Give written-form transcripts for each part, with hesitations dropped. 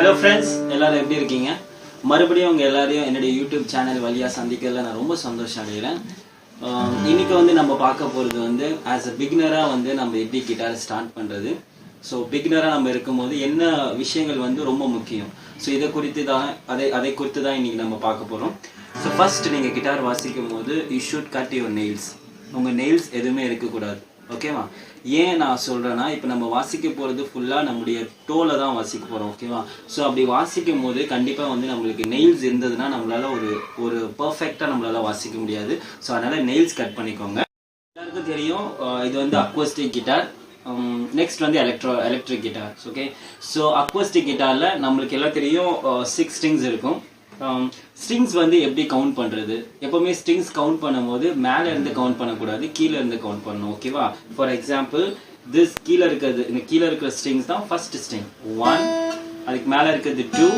Hello friends, எல்லாரும் எப்படி இருக்கீங்க? மறுபடியும் உங்கள் எல்லாரையும் என்னுடைய யூடியூப் சேனல் வழியாக சந்திக்கிறதுல நான் ரொம்ப சந்தோஷம் அடைகிறேன். இன்னைக்கு வந்து நம்ம பார்க்க போகிறது வந்து ஆஸ் அ பிகினராக வந்து நம்ம எப்படி கிட்டார் ஸ்டார்ட் பண்ணுறது. ஸோ பிகினராக நம்ம இருக்கும்போது என்ன விஷயங்கள் வந்து ரொம்ப முக்கியம். ஸோ இதை குறித்து தான் அதை குறித்து தான் இன்றைக்கி நம்ம பார்க்க போகிறோம். ஸோ ஃபர்ஸ்ட் நீங்கள் கிட்டார் வாசிக்கும் போது you should cut your nails. உங்கள் நெயில்ஸ் எதுவுமே இருக்கக்கூடாது. ஓகேவா? ஏன் நான் சொல்கிறேன்னா, இப்போ நம்ம வாசிக்க போகிறது ஃபுல்லாக நம்முடைய டோவில் தான் வாசிக்க போகிறோம். ஓகேவா? ஸோ அப்படி வாசிக்கும் போது கண்டிப்பாக வந்து நம்மளுக்கு நெயில்ஸ் இருந்ததுன்னா நம்மளால் ஒரு பர்ஃபெக்டாக நம்மளால் வாசிக்க முடியாது. ஸோ அதனால் நெயில்ஸ் கட் பண்ணிக்கோங்க. எல்லாருக்கும் தெரியும் இது வந்து அக்வஸ்டிக் கிட்டார். நெக்ஸ்ட் வந்து electric guitars. Okay, so acoustic கிட்டாரில் நம்மளுக்கு எல்லாம் தெரியும் 6 ஸ்ட்ரிங்ஸ் இருக்கும். ஸ்ட்ரிங்ஸ் வந்து எப்படி கவுண்ட் பண்ணுறது? எப்போவுமே ஸ்ட்ரிங்ஸ் கவுண்ட் பண்ணும்போது மேலே இருந்து கவுண்ட் பண்ணக்கூடாது, கீழே இருந்து கவுண்ட் பண்ணணும். ஓகேவா? ஃபார் எக்ஸாம்பிள் திஸ் கீழே இருக்கிறது, இந்த கீழே இருக்கிற ஸ்ட்ரிங்ஸ் தான் ஃபர்ஸ்ட் ஸ்ட்ரிங் 1, அதுக்கு மேலே இருக்கிறது 2,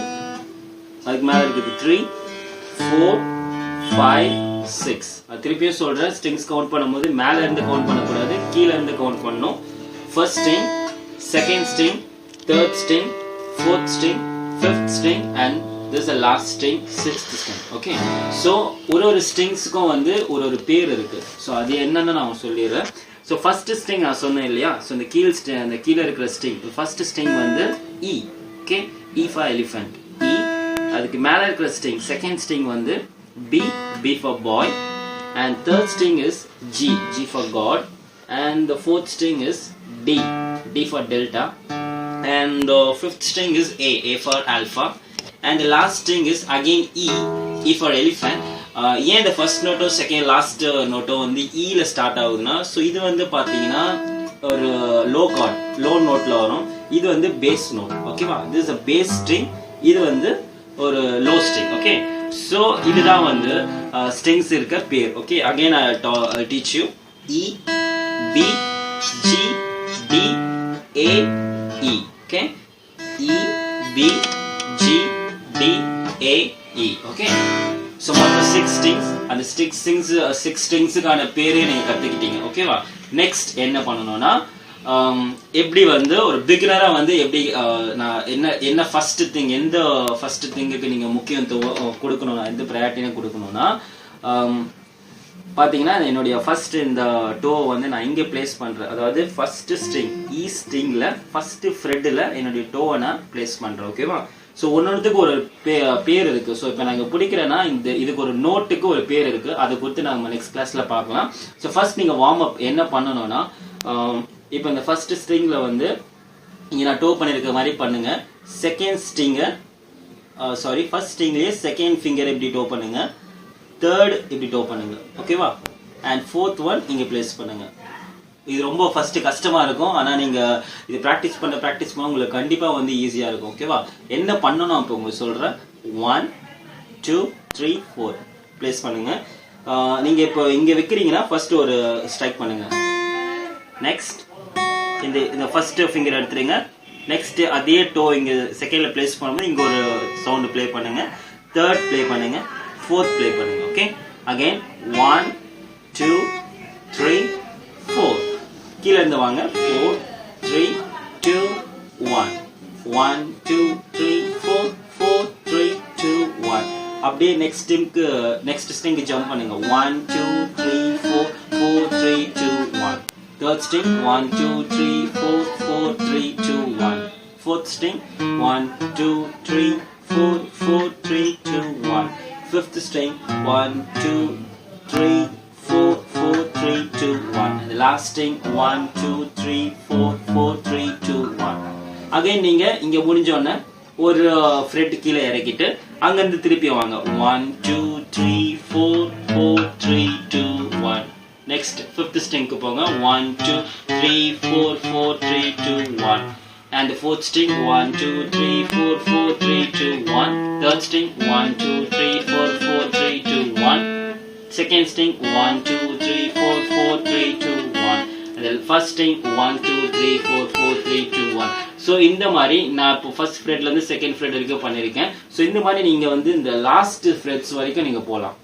அதுக்கு மேலே இருக்கிறது 3, 4, 5, 6. அது திருப்பியும் சொல்கிறேன், ஸ்ட்ரிங்ஸ் கவுண்ட் பண்ணும்போது மேலே இருந்து கவுண்ட் பண்ணக்கூடாது, கீழே இருந்து கவுண்ட் பண்ணணும். First string, second string, third string, fourth string, fifth string and this is the last string, 6th string. Okay, so ஒரு ஸ்ட்ரிங்ஸ்க்கும் வந்து ஒரு பேர் இருக்கு. ஸோ அது என்னன்னு நான் சொல்லிடுறேன். ஸோ ஃபர்ஸ்ட் ஸ்ட்ரிங் நான் சொன்னேன் இல்லையா? ஸோ இந்த கீழே இருக்கிற ஸ்ட்ரிங் ஃபர்ஸ்ட் ஸ்ட்ரிங் வந்து E. Okay, E for elephant, E. அதுக்கு மேலே இருக்கிற ஸ்ட்ரிங் செகண்ட் ஸ்ட்ரிங் வந்து B, B for boy, and third string is G, G for God, and the fourth string is D, D for delta, and the fifth string is A, A for alpha. And the last string is again E, E for elephant. ஏன் இந்த first நோட்டோ second last நோட்டோ வந்து ஈல start ஆகுதுன்னா, so இது வந்து பார்த்தீங்கன்னா ஒரு low card, low நோட்டில் வரும். இது வந்து பேஸ் நோட். ஓகேவா? இது இஸ் அ பேஸ் ஸ்ட்ரிங், இது வந்து ஒரு லோ ஸ்ட்ரிங். ஓகே, ஸோ இதுதான் வந்து ஸ்ட்ரிங்ஸ் இருக்க பேர். Okay, again I teach you E, B, G, D, A, E. Okay, E, B, G, D, A, E. Okay, so மொத்தம் 6 strings. அந்த 6 strings-க்கான பேரே நீங்க கத்துக்கிட்டீங்க. ஓகேவா? நெக்ஸ்ட் என்ன பண்ணணும்னா, எப்படி வந்து ஒரு பிகினரா வந்து எப்படி நான் என்ன ஃபர்ஸ்ட் திங், எந்த ஃபர்ஸ்ட் திங்குக்கு நீங்க முக்கியத்துவம் கொடுக்கணும், எந்த ப்ரையாரிட்டியை கொடுக்கணும்னா, பாத்தீங்கன்னா என்னுடைய ஃபர்ஸ்ட் இந்த டோ வந்து நான் இங்கே பிளேஸ் பண்றேன். அதாவது ஃபர்ஸ்ட் ஸ்ட்ரிங் E ஸ்ட்ரிங்ல ஃபர்ஸ்ட் ஃப்ரெட்ல என்னுடைய டோவை நான் பிளேஸ் பண்றேன். ஓகேவா? ஸோ ஒன்னொன்றுக்கு ஒரு பேர் இருக்கு. ஸோ இப்போ நாங்கள் பிடிக்கிறேன்னா இதுக்கு ஒரு நோட்டுக்கு ஒரு பேர் இருக்கு. அதை குறித்து நம்ம நெக்ஸ்ட் கிளாஸ்ல பார்க்கலாம். ஸோ ஃபர்ஸ்ட் நீங்க வார்ம் அப் என்ன பண்ணணும்னா, இப்போ இந்த ஃபர்ஸ்ட் ஸ்ட்ரிங்ல வந்து இங்க நான் டோ பண்ணிருக்க மாதிரி பண்ணுங்க. செகண்ட் ஸ்ட்ரிங்கை ஃபர்ஸ்ட் ஸ்ட்ரிங்லயே செகண்ட் ஃபிங்கர் இப்படி டோ பண்ணுங்க, தேர்ட் இப்படி டோ பண்ணுங்க. ஓகேவா? அண்ட் ஃபோர்த் ஒன் இங்க பிளேஸ் பண்ணுங்க. இது ரொம்ப ஃபர்ஸ்ட் கஷ்டமா இருக்கும், ஆனா நீங்க இது பிராக்டிஸ் பண்ண உங்களுக்கு கண்டிப்பா வந்து ஈஸியா இருக்கும். ஓகேவா? என்ன பண்ணணும் அப்போ உங்களுக்கு சொல்றேன். 1, 2, 3, 4 பிளேஸ் பண்ணுங்க. நீங்க இப்போ இங்க வைக்கிறீங்கன்னா ஃபர்ஸ்ட் ஒரு ஸ்ட்ரைக் பண்ணுங்க. நெக்ஸ்ட் இந்த ஃபர்ஸ்ட் ஃபிங்கர் எடுத்துருங்க. நெக்ஸ்ட் அதே டோ இங்க செகண்ட்ல பிளேஸ் பண்ணும்போது இங்க ஒரு சவுண்ட் ப்ளே பண்ணுங்க, தேர்ட் ப்ளே பண்ணுங்க, ஃபோர்த் ப்ளே பண்ணுங்க. ஓகே, அகைன் 1, 2, 3, 4 கீழே இருந்து வாங்க. 4, 3, 2, 1, 1, 2, 3, 4, 4, 3, 2, 1. அப்படியே நெக்ஸ்ட் ஸ்ட்ரிங் ஜம்ப் பண்ணுங்க. 1, 2, 3, 4, 4, 3, 2, 1. Third string 1, 2, 3, 4, 4, 3, 2, 1. Fourth string 1, 2, 3, 4, 4, 3, 2, 1. Fifth string 1, 2, 3, 4, 4, 3, 2, 1. And the last string 1, 2, 3, 4, 4, 3, 2, 1. Again நீங்க இங்க முடிஞ்ச உடனே ஒரு ஃப்ரெட் கீழே இறக்கிட்டு அங்க இருந்து திருப்பி வாங்க. 1, 2, 3, 4, 4, 3, 2, 1. நெக்ஸ்ட் ஃபிஃப்த் ஸ்ட்ரிங்க்கு போங்க. 1, 2, 3, 4, 4, 3, 2, 1. And the fourth string 1, 2, 3, 4, 4, 3, 2, 1. Third string 1, 2, 3, 4, 4, 3, 2, 1. Second string 1, 2, 3, 4, 4, 3, 2, 1. And then first string 1, 2, 3, 4, 4, 3, 2, 1. So இந்த மாதிரி நான் இப்போ ஃபர்ஸ்ட் ஃப்ரெட்ல இருந்து செகண்ட் ஃப்ரெட் வரைக்கும் பண்ணியிருக்கேன். ஸோ இந்த மாதிரி நீங்க வந்து இந்த லாஸ்ட் ஃப்ரெட்ஸ் வரைக்கும் நீங்க போகலாம்.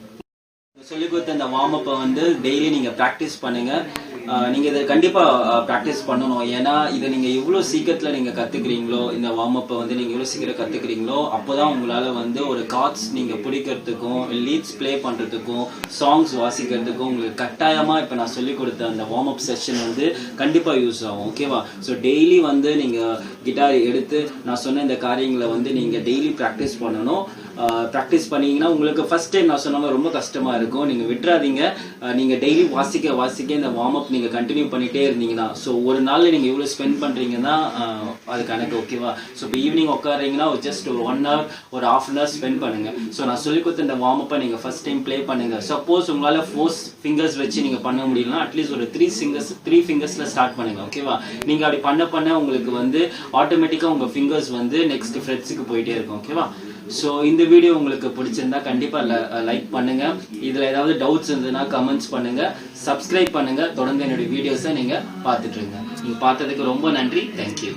சொல்லிக் கொடுத்த அந்த வார்ம் அப்பை வந்து டெய்லி நீங்க ப்ராக்டிஸ் பண்ணுங்க. நீங்க இதை கண்டிப்பா ப்ராக்டிஸ் பண்ணணும். ஏன்னா இதை நீங்க எவ்வளவு சீக்கிரத்துல நீங்க கத்துக்கிறீங்களோ, இந்த வார்ம் அப்பை வந்து நீங்க எவ்வளவு சீக்கிரம் கத்துக்கிறீங்களோ அப்போதான் உங்களால வந்து ஒரு கார்ட்ஸ் நீங்க பிடிக்கிறதுக்கும் லீட்ஸ் ப்ளே பண்றதுக்கும் சாங்ஸ் வாசிக்கிறதுக்கும் உங்களுக்கு கட்டாயமா இப்ப நான் சொல்லி கொடுத்த அந்த வார்ம் அப் செஷன் வந்து கண்டிப்பா யூஸ் ஆகும். ஓகேவா? ஸோ டெய்லி வந்து நீங்க கிட்டார் எடுத்து நான் சொன்ன இந்த காரியங்களை வந்து நீங்க டெய்லி ப்ராக்டிஸ் பண்ணணும். ப்ராக்டிஸ் பண்ணீங்கன்னா உங்களுக்கு ஃபர்ஸ்ட் டைம் நான் சொன்ன ரொம்ப கஷ்டமா இருக்கும். நீங்க விட்டுறாதீங்க. நீங்க டெய்லி வாசிக்க இந்த வார்ம் அப் நீங்க கண்டினியூ பண்ணிட்டே இருந்தீங்கன்னா ஸோ ஒரு நாள்ல நீங்க எவ்வளவு ஸ்பெண்ட் பண்றீங்கன்னா அது கணக்கு. ஓகேவா? ஸோ இப்போ ஈவினிங் உட்காரீங்கன்னா ஜஸ்ட் ஒரு 1 hour ஒரு 1/2 an hour ஸ்பெண்ட் பண்ணுங்க. ஸோ நான் சொல்லி கொடுத்த இந்த வார்ம் அப்பை நீங்க ஃபர்ஸ்ட் டைம் ப்ளே பண்ணுங்க. சப்போஸ் உங்களால 4 fingers வச்சு நீங்க பண்ண முடியலன்னா அட்லீஸ்ட் ஒரு 3 fingersல ஸ்டார்ட் பண்ணுங்க. ஓகேவா? நீங்க அப்படி பண்ண உங்களுக்கு வந்து ஆட்டோமேட்டிக்கா உங்க ஃபிங்கர்ஸ் வந்து நெக்ஸ்ட் ஃப்ரெட்ஸுக்கு போயிட்டே இருக்கும். ஓகேவா? ஸோ இந்த வீடியோ உங்களுக்கு பிடிச்சிருந்தா கண்டிப்பா லைக் பண்ணுங்க. இதுல ஏதாவது டவுட்ஸ் இருந்ததுன்னா கமெண்ட்ஸ் பண்ணுங்க. சப்ஸ்கிரைப் பண்ணுங்க. தொடர்ந்து என்னுடைய வீடியோஸை நீங்க பார்த்துட்டு இருங்க. நீங்க பார்த்ததுக்கு ரொம்ப நன்றி. தேங்க்யூ.